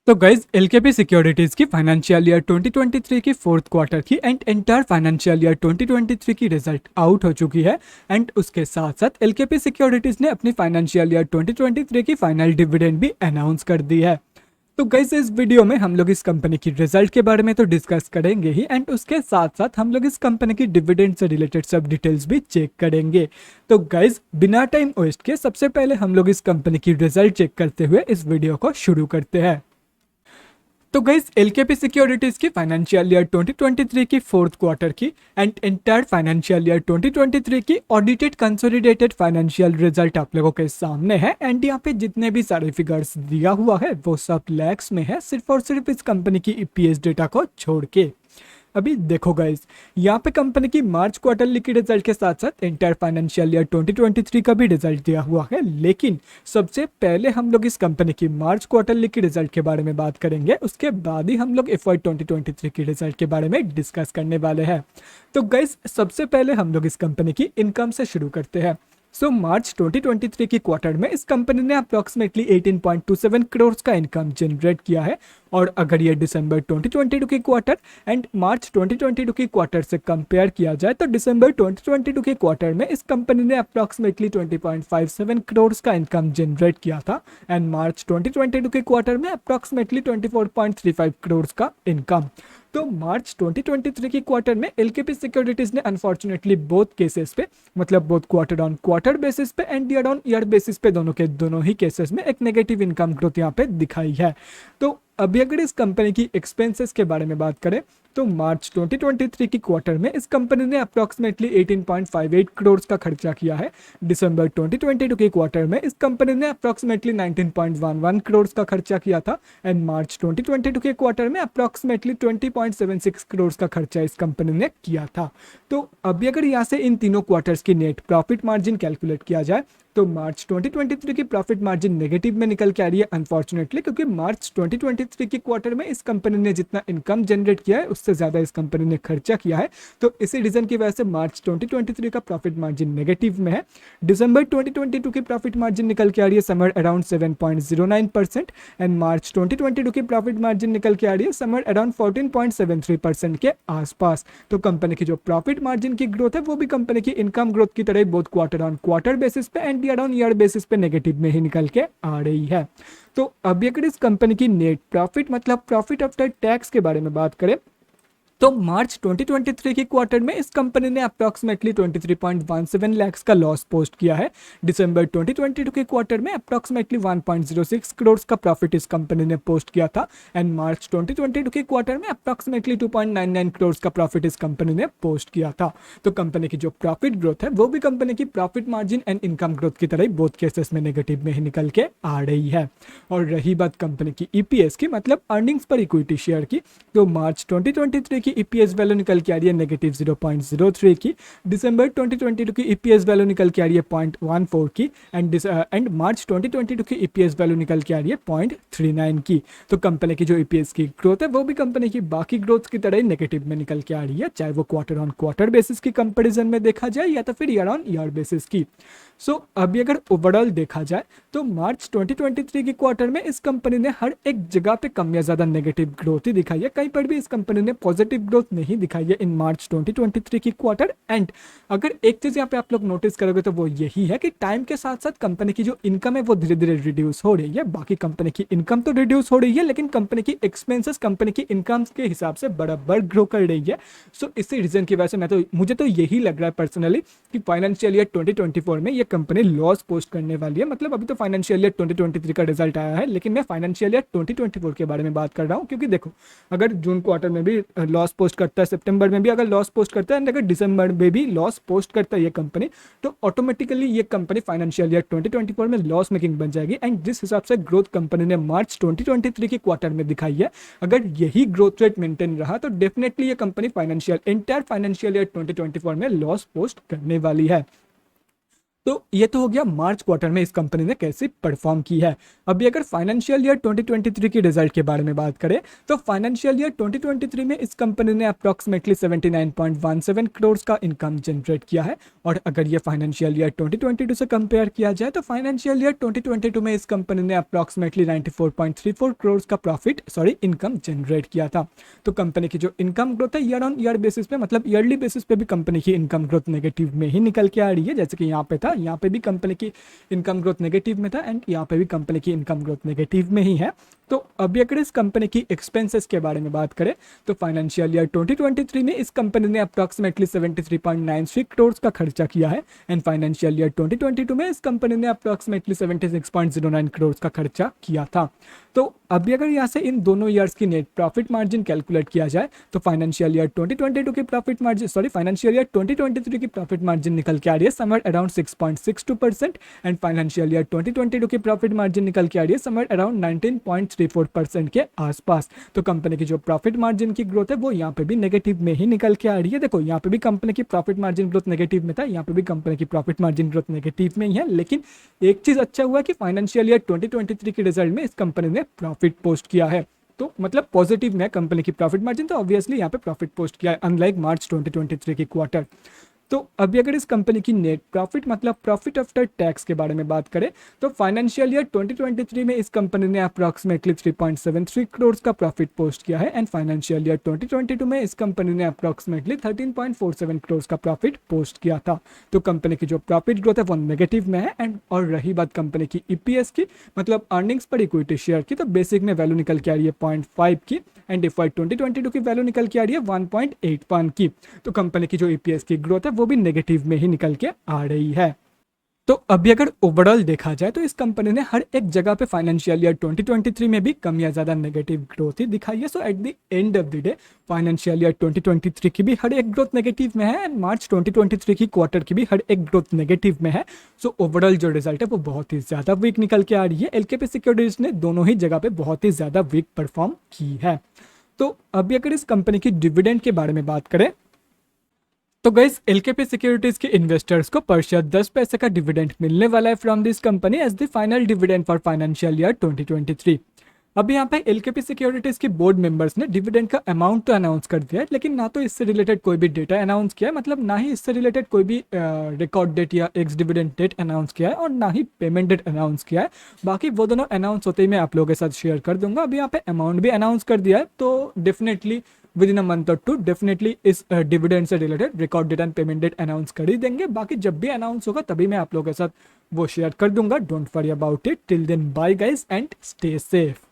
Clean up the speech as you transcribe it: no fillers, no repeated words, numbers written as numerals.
तो guys LKP securities की financial year 2023 की फोर्थ क्वार्टर की एंड एंटायर फाइनेंशियल ईयर 2023 की रिजल्ट आउट हो चुकी है। एंड उसके साथ साथ एलकेपी सिक्योरिटीज ने अपनी फाइनेंशियल ईयर 2023 की फाइनल डिविडेंड भी अनाउंस कर दी है। तो गाइस इस वीडियो में हम लोग इस कंपनी की रिजल्ट के बारे में तो डिस्कस करेंगे ही, एंड उसके साथ साथ हम लोग इस कंपनी की डिविडेंड से रिलेटेड सब डिटेल्स भी चेक करेंगे। तो गाइस बिना टाइम वेस्ट के सबसे पहले हम लोग इस कंपनी की रिजल्ट चेक करते हुए इस वीडियो को शुरू करते हैं। तो गाइस एलकेपी सिक्योरिटीज की फाइनेंशियल ईयर 2023 की फोर्थ क्वार्टर की एंड एंटायर फाइनेंशियल ईयर 2023 की ऑडिटेड कंसोलिडेटेड फाइनेंशियल रिजल्ट आप लोगों के सामने है। एंड यहाँ पे जितने भी सारे फिगर्स दिया हुआ है वो सब लैक्स में है, सिर्फ और सिर्फ इस कंपनी की ईपीएस डेटा को छोड़ के। अभी देखो गाइस, यहाँ पे कंपनी की मार्च क्वार्टरली की रिजल्ट के साथ साथ एंटायर फाइनेंशियल ईयर 2023 का भी रिजल्ट दिया हुआ है, लेकिन सबसे पहले हम लोग इस कंपनी की मार्च क्वार्टरली की रिजल्ट के बारे में बात करेंगे, उसके बाद ही हम लोग एफवाई 2023 की रिजल्ट के बारे में डिस्कस करने वाले हैं। तो गाइस सबसे पहले हम लोग इस कंपनी की इनकम से शुरू करते हैं। मार्च 2023 की क्वार्टर में इस कंपनी ने अप्रॉक्सीमेटली 18.27 करोड़ का इनकम जनरेट किया है। और अगर ये दिसंबर 2022 की क्वार्टर एंड मार्च 2022 की क्वार्टर से कंपेयर किया जाए तो दिसंबर 2022 के क्वार्टर में इस कंपनी ने अप्रॉक्सीमेटली 20.57 करोड़ का इनकम जनरेट किया था, एंड मार्च 2022 के क्वार्टर में अप्रॉक्सीमेटली 24.35 करोड़ का इनकम। तो मार्च 2023 की क्वार्टर में एलकेपी सिक्योरिटीज ने अनफॉर्चुनेटली बोथ केसेस पे, मतलब both quarter on quarter basis पे and year on year basis पे, दोनों के दोनों ही केसेस में एक नेगेटिव इनकम ग्रोथ यहाँ पे दिखाई है। तो अभी अगर इस कंपनी की एक्सपेंसेस के बारे में बात करें तो मार्च 2023 की क्वार्टर में इस कंपनी ने अप्रॉक्सीमेटली 18.58 करोड़ का खर्चा किया है। दिसंबर 2022 के क्वार्टर में इस कंपनी ने अप्रॉक्सीमेटली 19.11 करोड़ का खर्चा किया था, एंड मार्च 2022 के क्वार्टर में अप्रॉक्सीमेटली 20.76 करोड़ का खर्चा इस कंपनी ने किया था। तो अभी अगर यहाँ से इन तीनों क्वार्टर्स की नेट प्रॉफिट मार्जिन कैलकुलेट किया जाए तो मार्च 2023 की प्रॉफिट मार्जिन नेगेटिव में निकल के आ रही है अनफॉर्चुनेटली, क्योंकि मार्च 2023 की क्वार्टर में इस कंपनी ने जितना इनकम जनरेट किया है उससे ज़्यादा इस कंपनी ने खर्चा किया है। तो इसी रीजन की वजह से मार्च 2023 का प्रॉफिट मार्जिन नेगेटिव में है। दिसंबर 2022 की प्रॉफिट मार्जिन निकल के आ रही है समर अराउंड 7.09% एंड मार्च 2022 की प्रॉफिट मार्जिन निकल के आ रही है समर अराउंड 14.73% के आसपास। तो कंपनी की जो प्रॉफिट मार्जिन की ग्रोथ है वो भी कंपनी की इनकम ग्रोथ की तरह बहुत क्वार्टर ऑन क्वार्टर बेसिस पे and year on year basis पे नेगेटिव में ही निकल के आ रही है। तो अभी अगर इस कंपनी की नेट प्रॉफिट मतलब प्रॉफिट आफ्टर टैक्स के बारे में बात करें तो मार्च 2023 की क्वार्टर में इस कंपनी ने अप्रॉक्सीमेटली 23.17 लाख का लॉस पोस्ट किया है। दिसंबर 2022 के क्वार्टर में अप्रॉक्सीमेटली 1.06 करोड़ का प्रॉफिट इस कंपनी ने पोस्ट किया था, एंड मार्च 2022 के क्वार्टर में अप्रॉक्सीमेटली 2.99 करोड़ का प्रॉफिट इस कंपनी ने पोस्ट किया था। तो कंपनी की जो प्रॉफिट ग्रोथ है वो भी कंपनी की profit margin and income growth की तरह बोथ केसेस में नेगेटिव में ही निकल के आ रही है। और रही बात कंपनी की ईपीएस की, मतलब अर्निंग्स पर इक्विटी शेयर की, तो मार्च 2023 की ईपीएस वैल्यू निकल के आ रही है नेगेटिव 0.03 की। दिसंबर 2022 की ईपीएस वैल्यू निकल के आ रही है 0.14 की, एंड मार्च 2022 की ईपीएस वैल्यू निकल के आ रही है 0.39 की। तो कंपनी की जो ईपीएस की ग्रोथ है वो भी कंपनी की बाकी ग्रोथ की तरह ही नेगेटिव में निकल के आ रही है, चाहे वो क्वार्टर ऑन क्वार्टर बेसिस की कंपेरिजन में देखा जाए या तो फिर ईयर ऑन ईयर बेसिस की। अभी अगर ओवरऑल देखा जाए तो मार्च 2023 की क्वार्टर में इस कंपनी ने हर एक जगह पे कम या ज्यादा नेगेटिव ग्रोथ ही दिखाई है, कहीं पर भी इस कंपनी ने पॉजिटिव ग्रोथ नहीं दिखाई है इन मार्च 2023 की क्वार्टर। एंड अगर एक चीज यहाँ पे आप लोग नोटिस करोगे तो वो यही है कि टाइम के साथ साथ कंपनी की जो इनकम है वो धीरे धीरे रिड्यूस हो रही है। बाकी कंपनी की इनकम तो रिड्यूस हो रही है लेकिन कंपनी की एक्सपेंसेस कंपनी की इनकम के हिसाब से बराबर ग्रो कर रही है। इसी रीजन की वजह से मुझे तो यही लग रहा है पर्सनली कि फाइनेंशियल ईयर 2024 में ये कंपनी लॉस पोस्ट करने वाली है। मतलब अभी तो फाइनेंशियल ईयर 2023 का रिजल्ट आया है लेकिन मैं फाइनेंशियल ईयर 2024 के बारे में बात कर रहा हूँ, क्योंकि देखो अगर जून क्वार्टर में भी लॉस पोस्ट करता है, सितंबर में भी अगर लॉस पोस्ट करता है, अगर दिसंबर में भी लॉस पोस्ट करता है ये कंपनी, तो ऑटोमेटिकली ये कंपनी फाइनेंशियल ईयर 2024 में लॉस मेकिंग बन जाएगी। एंड जिस हिसाब से ग्रोथ कंपनी ने मार्च 2023 के क्वार्टर में दिखाई है, अगर यही ग्रोथ रेट मेंटेन रहा तो डेफिनेटली ये कंपनी एंटायर फाइनेंशियल ईयर 2024 में लॉस पोस्ट करने वाली है। तो ये तो हो गया मार्च क्वार्टर में इस कंपनी ने कैसे परफॉर्म की है। अभी अगर फाइनेंशियल ईयर 2023 की रिजल्ट के बारे में बात करें तो फाइनेंशियल ईयर 2023 में इस कंपनी ने अप्रॉक्सीमेटली 79.17 करोड़ का इनकम जनरेट किया है। और अगर ये फाइनेंशियल ईयर 2022 से कंपेयर किया जाए तो फाइनेंशियल ईयर 2022 में इस कंपनी ने अप्रॉक्सीमेटली 94.34 करोड़ का इनकम जनरेट किया था। तो कंपनी की जो इनकम ग्रोथ है ईयर ऑन ईयर बेसिस पे, मतलब ईयरली बेसिस पे भी कंपनी की इनकम ग्रोथ नेगेटिव में ही निकल के आ रही है। जैसे कि यहाँ पे था, यहाँ पे भी कंपनी की इनकम ग्रोथ नेगेटिव में था एंड यहाँ पे भी कंपनी की इनकम ग्रोथ नेगेटिव में ही है। तो अभी अगर इस कंपनी की एक्सपेंसेस के बारे में बात करें तो फाइनेंशियल ईयर 2023 में इस कंपनी ने अप्रॉक्सीमेटली 73.93 करोड़ का खर्चा किया है एंड फाइनेंशियल ईयर 2022 में इस कंपनी ने अप्रॉक्सीमेटली 76.09 करोड़ का खर्चा किया था। तो अभी अगर यहाँ से इन दोनों ईयर्स की नेट प्रॉफिट मार्जिन कैलकुलेट किया जाए तो फाइनेंशियल ईयर 2023 की प्रॉफिट मार्जिन निकल के आ रही है somewhere around 6.62% and financial year 2022 की प्रॉफिट मार्जिन निकल के आ रही है समवेयर अराउंड 19.34% के आसपास। तो कंपनी की जो प्रॉफिट मार्जिन की ग्रोथ है वो यहाँ पे भी नेगेटिव में ही निकल के आ रही है। देखो यहाँ पे भी कंपनी की प्रॉफिट मार्जिन ग्रोथ नेगेटिव में था, यहाँ पे भी कंपनी की प्रॉफिट मार्जिन ग्रोथ नेगेटिव में ही है। लेकिन एक चीज अच्छा हुआ कि फाइनेंशियल ईयर 2023 के रिजल्ट में इस कंपनी ने प्रॉफिट पोस्ट किया है। तो मतलब पॉजिटिव में कंपनी की प्रॉफिट मार्जिन, तो ऑब्वियसली यहाँ पे प्रॉफिट पोस्ट किया है अनलाइक मार्च 2023 की क्वार्टर। तो अभी अगर इस कंपनी की नेट प्रॉफिट मतलब प्रॉफिट आफ्टर टैक्स के बारे में बात करें तो फाइनेंशियल ईयर 2023 में इस कंपनी ने अप्रॉक्सीमेटली 3.73 करोड़ का प्रॉफिट पोस्ट किया है एंड फाइनेंशियल ईयर 2022 में इस कंपनी ने अप्रॉक्सीमेटली 13.47 करोड़ का प्रॉफिट पोस्ट किया था। तो कंपनी की जो प्रॉफिट ग्रोथ है वो नेगेटिव में है एंड और रही बात कंपनी की ईपीएस की मतलब अर्निंग्स पर इक्विटी शेयर की, तो बेसिक में वैल्यू निकल के आ रही है 0.5 की एंड डिफाई 2022 की वैल्यू निकल के आ रही है 1.81 की। तो कंपनी की जो ईपीएस की ग्रोथ है वो भी नेगेटिव में ही निकल के आ रही है। तो अभी अगर ओवरऑल देखा जाए तो इस कंपनी ने हर एक जगह पे फाइनेंशियल ईयर 2023 में भी कम या ज़्यादा नेगेटिव ग्रोथ ही दिखाई है। So at the end of the day financial year 2023 की भी हर एक ग्रोथ नेगेटिव में है एंड मार्च 2023 की क्वार्टर की भी हर एक ग्रोथ नेगेटिव में है। सो ओवरऑल जो रिजल्ट है वो बहुत ही ज़्यादा वीक निकल के आ रही है। एलकेपी सिक्योरिटीज ने दोनों ही जगह पे बहुत ही ज़्यादा वीक परफॉर्म की है। तो अभी अगर इस कंपनी की डिविडेंड के बारे में बात करें तो गाइस एलकेपी सिक्योरिटीज के इन्वेस्टर्स को पर शेयर 10 पैसे का डिविडेंड मिलने वाला है from this company as the final dividend for financial year 2023। अब यहाँ पे एलकेपी सिक्योरिटीज के बोर्ड मेंबर्स ने डिविडेंड का अमाउंट तो अनाउंस कर दिया है लेकिन ना तो इससे रिलेटेड कोई भी डेटा अनाउंस किया है, मतलब ना ही इससे रिलेटेड कोई भी रिकॉर्ड डेट या एक्स डिविडेंड डेट अनाउंस किया है और ना ही पेमेंट डेट अनाउंस किया है। बाकी वो दोनों अनाउंस होते ही मैं आप लोगों के साथ शेयर कर दूंगा। अभी यहाँ पे अमाउंट भी अनाउंस कर दिया है तो definitely within a month or two definitely इस डिविडेंड से related record date and payment date announce कर ही देंगे। बाकी जब भी अनाउंस होगा तभी मैं आप लोगों के साथ वो शेयर कर दूंगा। Don't worry about it. Till then bye guys and stay safe.